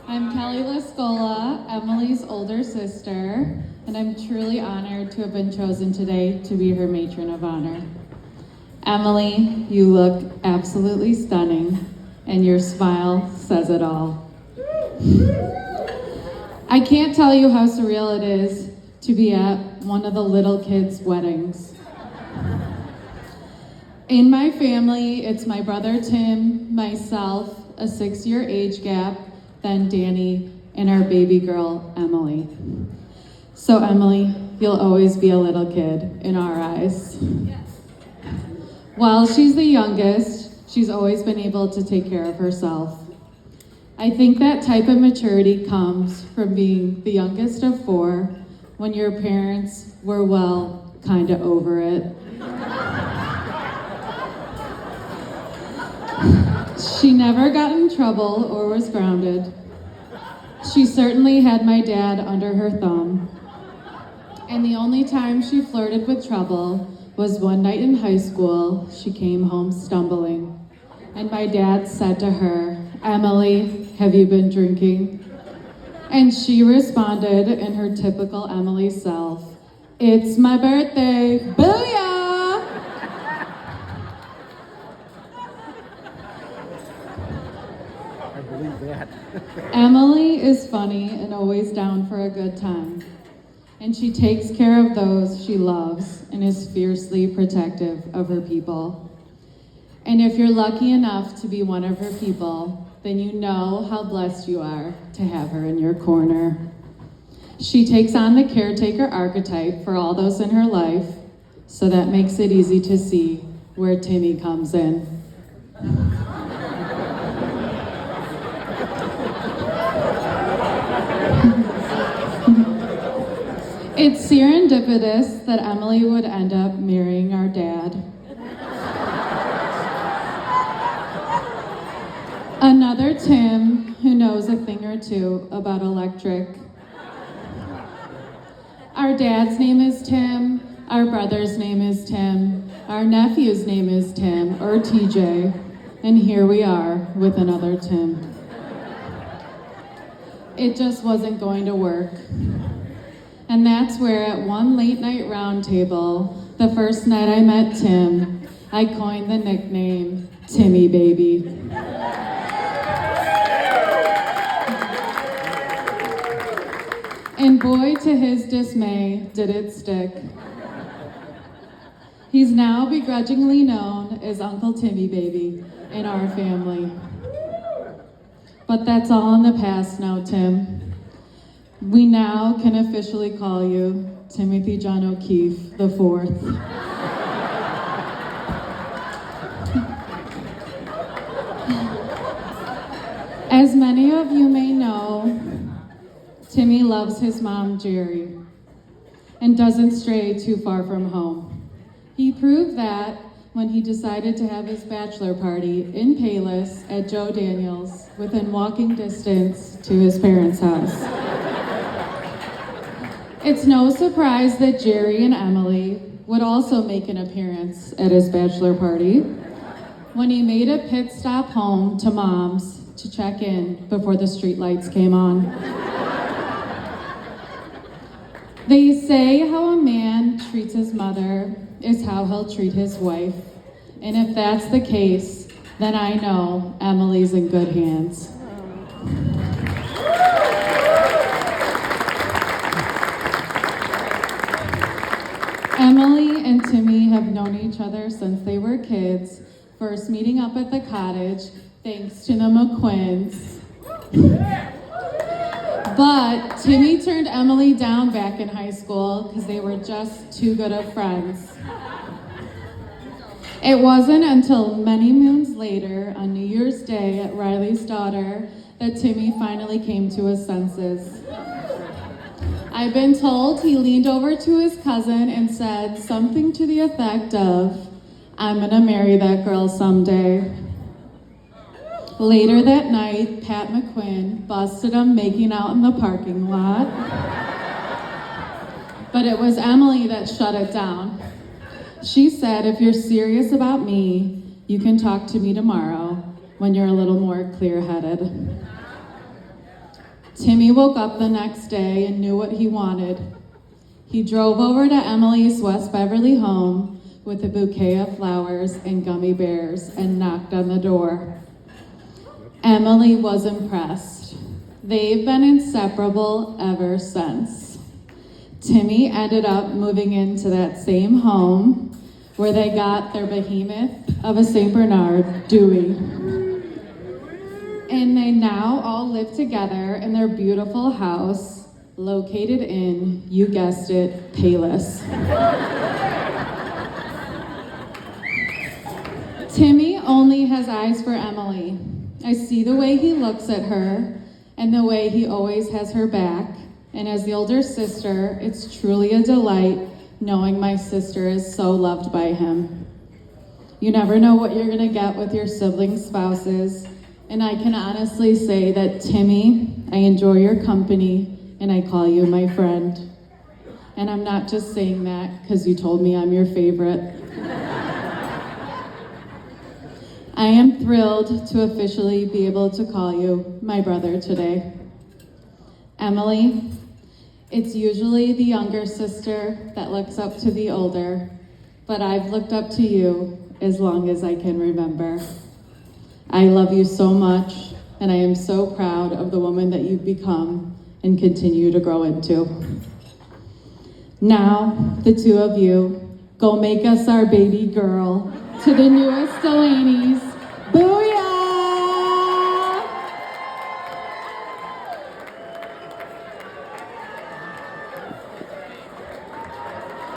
I'm Kelly Lascola, Emily's older sister, and I'm truly honored to have been chosen today to be her matron of honor. Emily, you look absolutely stunning, and your smile says it all. I can't tell you how surreal it is to be at one of the little kids' weddings. In my family, it's my brother Tim, myself, a 6-year age gap, then Danny, and our baby girl, Emily. So Emily, you'll always be a little kid in our eyes. While she's the youngest, she's always been able to take care of herself. I think that type of maturity comes from being the youngest of 4 when your parents were, well, kinda over it. She never got in trouble or was grounded. She certainly had my dad under her thumb. And the only time she flirted with trouble was one night in high school. She came home stumbling. And my dad said to her, "Emily, have you been drinking?" And she responded in her typical Emily self, "It's my birthday, booyah!" I believe that. Emily is funny and always down for a good time. And she takes care of those she loves and is fiercely protective of her people. And if you're lucky enough to be one of her people, then you know how blessed you are to have her in your corner. She takes on the caretaker archetype for all those in her life, so that makes it easy to see where Timmy comes in. It's serendipitous that Emily would end up marrying our dad. Another Tim who knows a thing or two about electric. Our dad's name is Tim, our brother's name is Tim, our nephew's name is Tim, or TJ, and here we are with another Tim. It just wasn't going to work. And that's where at one late night round table, the first night I met Tim, I coined the nickname Timmy Baby. And boy, to his dismay, did it stick. He's now begrudgingly known as Uncle Timmy Baby in our family. But that's all in the past now, Tim. We now can officially call you Timothy John O'Keefe IV. As many of you may know, Timmy loves his mom, Jerry, and doesn't stray too far from home. He proved that when he decided to have his bachelor party in Payless at Joe Daniels, within walking distance to his parents' house. It's no surprise that Jerry and Emily would also make an appearance at his bachelor party when he made a pit stop home to Mom's to check in before the streetlights came on. They say how a man treats his mother is how he'll treat his wife. And if that's the case, then I know Emily's in good hands. Emily and Timmy have known each other since they were kids, first meeting up at the cottage, thanks to the McQuins. But Timmy turned Emily down back in high school because they were just too good of friends. It wasn't until many moons later, on New Year's Day at Riley's daughter, that Timmy finally came to his senses. I've been told he leaned over to his cousin and said something to the effect of, "I'm gonna marry that girl someday." Later that night, Pat McQuinn busted him making out in the parking lot. But it was Emily that shut it down. She said, "If you're serious about me, you can talk to me tomorrow when you're a little more clear-headed." Timmy woke up the next day and knew what he wanted. He drove over to Emily's West Beverly home with a bouquet of flowers and gummy bears and knocked on the door. Emily was impressed. They've been inseparable ever since. Timmy ended up moving into that same home where they got their behemoth of a St. Bernard, Dewey. And they now all live together in their beautiful house located in, you guessed it, Payless. Timmy only has eyes for Emily. I see the way he looks at her and the way he always has her back. And as the older sister, it's truly a delight knowing my sister is so loved by him. You never know what you're gonna get with your sibling spouses. And I can honestly say that, Timmy, I enjoy your company and I call you my friend. And I'm not just saying that because you told me I'm your favorite. I am thrilled to officially be able to call you my brother today. Emily, it's usually the younger sister that looks up to the older, but I've looked up to you as long as I can remember. I love you so much, and I am so proud of the woman that you've become and continue to grow into. Now, the two of you, go make us our baby girl to the newest Delaney's. Boo!